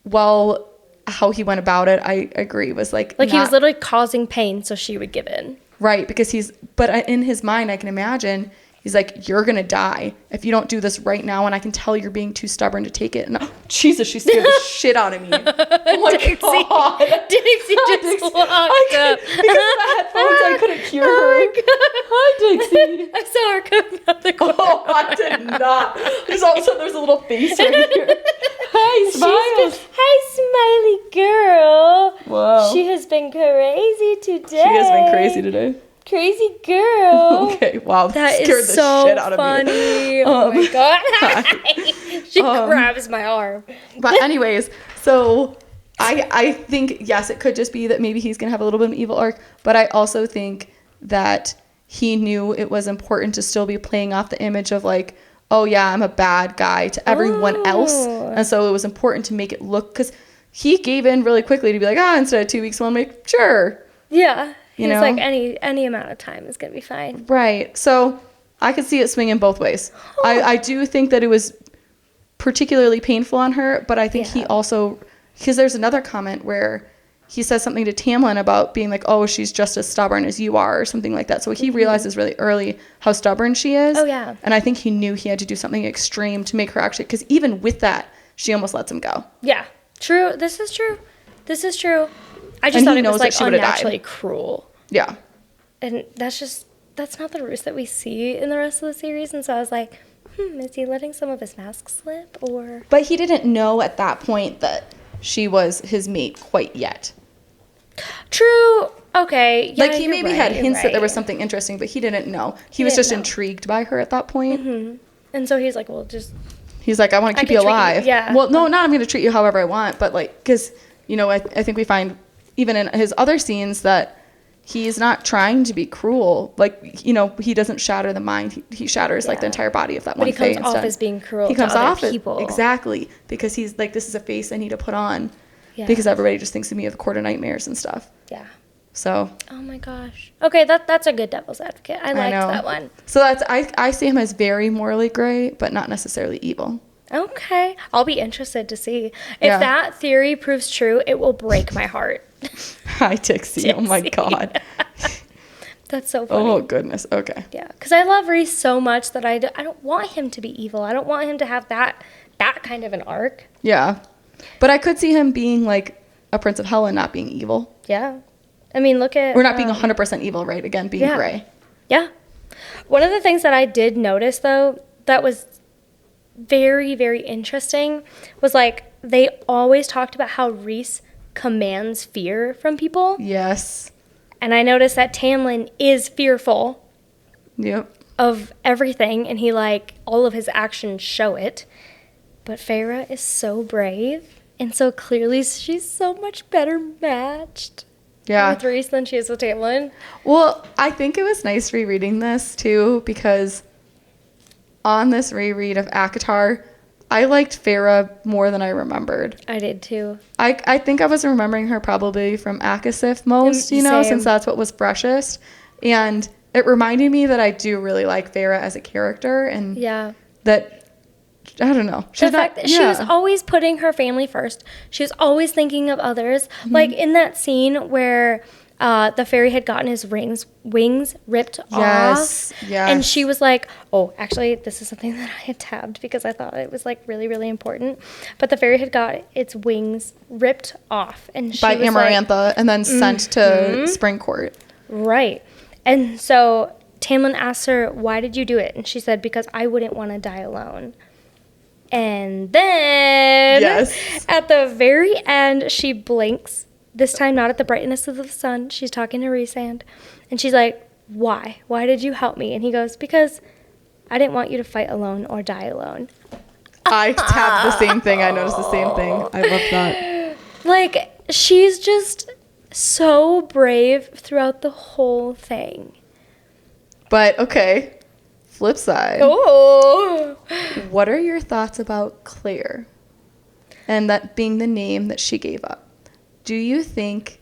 well, how he went about it, I agree, was like he was literally causing pain so she would give in. Right, because but in his mind, I can imagine, he's like, you're going to die if you don't do this right now, and I can tell you're being too stubborn to take it. And Jesus, she scared the shit out of me. Oh my God. Dixie just walked up. Because of the headphones, I couldn't hear her. Hi, Dixie. I saw her coming out the corner. Oh, I did not. Because all of a sudden, there's a little face right here. Hi, Smiles. Hi, smiley girl. Wow. She has been crazy today. She has been crazy today. Crazy girl. Okay, wow. That scared is the so shit out funny. of me. Oh my God. She grabs my arm. But anyways, so I think, yes, it could just be that maybe he's going to have a little bit of an evil arc, but I also think that he knew it was important to still be playing off the image of like, oh yeah, I'm a bad guy to everyone else. And so it was important to make it look, because he gave in really quickly to be like, instead of 2 weeks, 1 week, sure. Yeah. He's know? like, any amount of time is going to be fine. Right. So I could see it swinging both ways. I do think that it was particularly painful on her, but I think he also, because there's another comment where he says something to Tamlin about being like, oh, she's just as stubborn as you are, or something like that. So he realizes really early how stubborn she is. Oh, yeah. And I think he knew he had to do something extreme to make her actually, because even with that, she almost lets him go. Yeah. True. This is true. I just thought it was like unnaturally cruel. Yeah. And that's not the Rhys that we see in the rest of the series. And so I was like, is he letting some of his mask slip, or? But he didn't know at that point that she was his mate quite yet. True. Okay. Yeah, like he maybe had hints that there was something interesting, but he didn't know. He was just intrigued by her at that point. And so he's like, well, just. He's like, I want to keep you alive. Yeah. Well, no, not I'm going to treat you however I want, but like, because, I think we find even in his other scenes that he's not trying to be cruel. Like, he doesn't shatter the mind. He shatters like the entire body of that one face. But he comes off as being cruel to other people. Exactly. Because he's like, this is a face I need to put on. Yeah. Because everybody just thinks of me of the Court of Nightmares and stuff. Yeah. So. Oh my gosh. Okay, that's a good devil's advocate. I liked that one. So I see him as very morally gray, but not necessarily evil. Okay. I'll be interested to see. If that theory proves true, it will break my heart. Hi, Dixie. Oh my God. That's so funny. Oh, goodness. Okay. Yeah. Because I love Rhys so much that I don't want him to be evil. I don't want him to have that kind of an arc. Yeah. But I could see him being like a Prince of Hell and not being evil. Yeah. I mean, look at... We're not being 100% evil, right? Again, being gray. Yeah. One of the things that I did notice, though, that was very, very interesting was like they always talked about how Rhys commands fear from people. Yes. And I noticed that Tamlin is fearful of everything, and he all of his actions show it. But Feyre is so brave, and so clearly she's so much better matched with Rhys than she is with Tamlin. Well, I think it was nice rereading this too, because on this reread of ACOTAR, I liked Feyre more than I remembered. I did too. I think I was remembering her probably from ACOTAR most, you know, Same. since that's what was freshest. And it reminded me that I do really like Feyre as a character, and that, I don't know. The fact that she was always putting her family first. She was always thinking of others. Like in that scene where the fairy had gotten his wings ripped off. Yes. And she was like, oh, actually, this is something that I had tabbed because I thought it was like really, really important. But the fairy had got its wings ripped off. And she by was Amarantha, like, and then sent to Springcourt. Right. And so Tamlin asked her, why did you do it? And she said, because I wouldn't want to die alone. And then at the very end, she blinks. This time, not at the brightness of the sun. She's talking to Rhysand. And she's like, why? Why did you help me? And he goes, because I didn't want you to fight alone or die alone. I tapped the same thing. I noticed the same thing. I love that. Like, she's just so brave throughout the whole thing. But, okay, flip side. Oh. What are your thoughts about Claire? And that being the name that she gave up. Do you think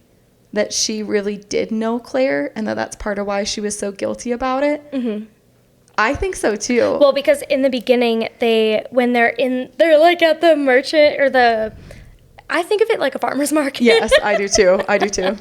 that she really did know Claire and that that's part of why she was so guilty about it? Mm-hmm. I think so, too. Well, because in the beginning, when they're like at the merchant I think of it like a farmer's market. Yes, I do too.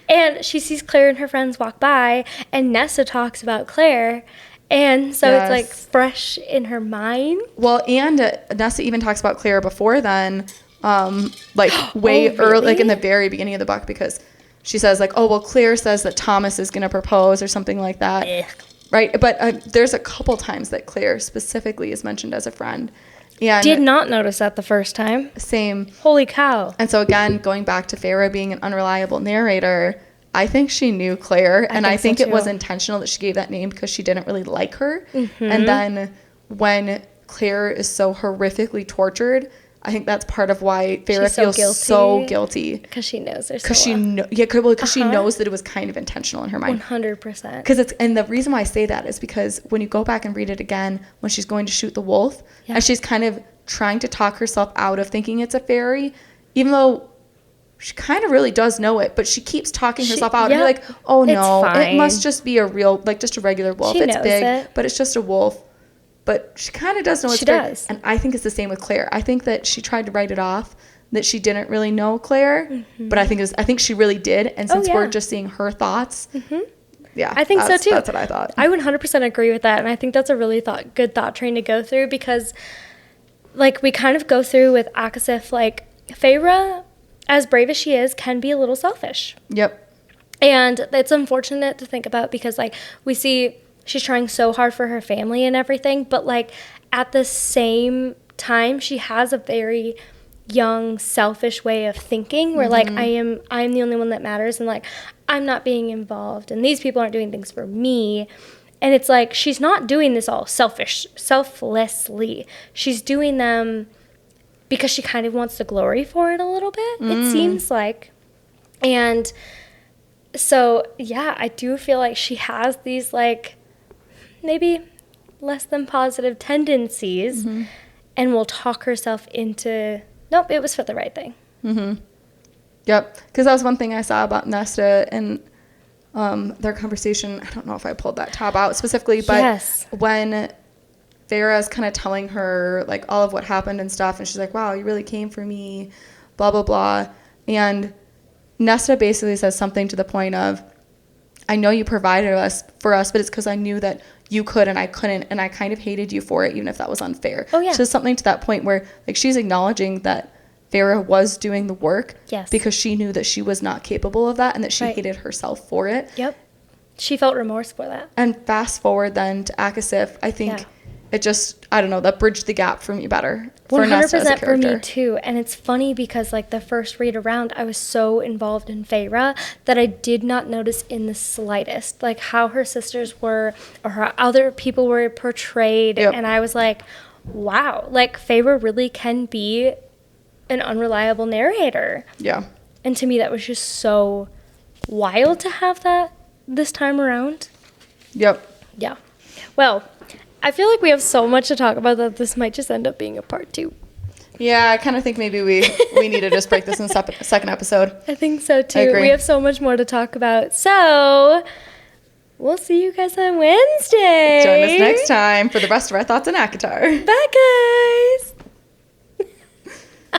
And she sees Claire and her friends walk by, and Nesta talks about Claire, and so it's like fresh in her mind. Well, and Nesta even talks about Claire before then, like way really? early, like in the very beginning of the book, because she says like, oh, well, Claire says that Thomas is going to propose or something like that. Right? But there's a couple times that Claire specifically is mentioned as a friend. And did not notice that the first time. Same. Holy cow. And so again, going back to Feyre being an unreliable narrator, I think she knew Claire, and I think it was intentional that she gave that name because she didn't really like her. Mm-hmm. And then when Claire is so horrifically tortured, I think that's part of why Feyre feels so guilty. Because she knows her so Because she knows that it was kind of intentional in her mind. 100%. And the reason why I say that is because when you go back and read it again, when she's going to shoot the wolf, and she's kind of trying to talk herself out of thinking it's a fairy, even though she kind of really does know it, but she keeps talking herself out. And you're like, oh no, it must just be a real, like just a regular wolf. It's big, but it's just a wolf. But she kind of does know it's Claire. And I think it's the same with Claire. I think that she tried to write it off, that she didn't really know Claire, but I think she really did. And since we're just seeing her thoughts, I think so too. That's what I thought. I would 100% agree with that, and I think that's a really good thought train to go through, because, like, we kind of go through with ACOTAR, like, Feyre, as brave as she is, can be a little selfish. Yep. And it's unfortunate to think about because, like, we see she's trying so hard for her family and everything, but, like, at the same time, she has a very young, selfish way of thinking where, like, I'm the only one that matters, and, like, I'm not being involved, and these people aren't doing things for me. And it's like she's not doing this all selflessly. She's doing them because she kind of wants the glory for it a little bit, it seems like. And so, yeah, I do feel like she has these, like, maybe less than positive tendencies and will talk herself into, nope, it was for the right thing. Yep, because that was one thing I saw about Nesta and their conversation. I don't know if I pulled that tab out specifically, but when Feyre is kind of telling her, like, all of what happened and stuff, and she's like, wow, you really came for me, blah, blah, blah. And Nesta basically says something to the point of, I know you provided for us, but it's because I knew that you could and I couldn't, and I kind of hated you for it, even if that was unfair. Oh, yeah. So something to that point where, like, she's acknowledging that Feyre was doing the work because she knew that she was not capable of that and that she hated herself for it. Yep. She felt remorse for that. And fast forward then to ACOTAR, I think it just, I don't know, that bridged the gap for me better. 100% for me too. And it's funny because, like, the first read around, I was so involved in Feyre that I did not notice in the slightest, like, how her sisters were or how other people were portrayed. And I was like, wow, like, Feyre really can be an unreliable narrator. Yeah. And to me, that was just so wild to have that this time around. Yep. Yeah. Well, I feel like we have so much to talk about that this might just end up being a part 2. Yeah, I kind of think maybe we need to just break this in the second episode. I think so too. I agree. We have so much more to talk about. So we'll see you guys on Wednesday. Join us next time for the rest of our thoughts on ACOTAR. Bye, guys.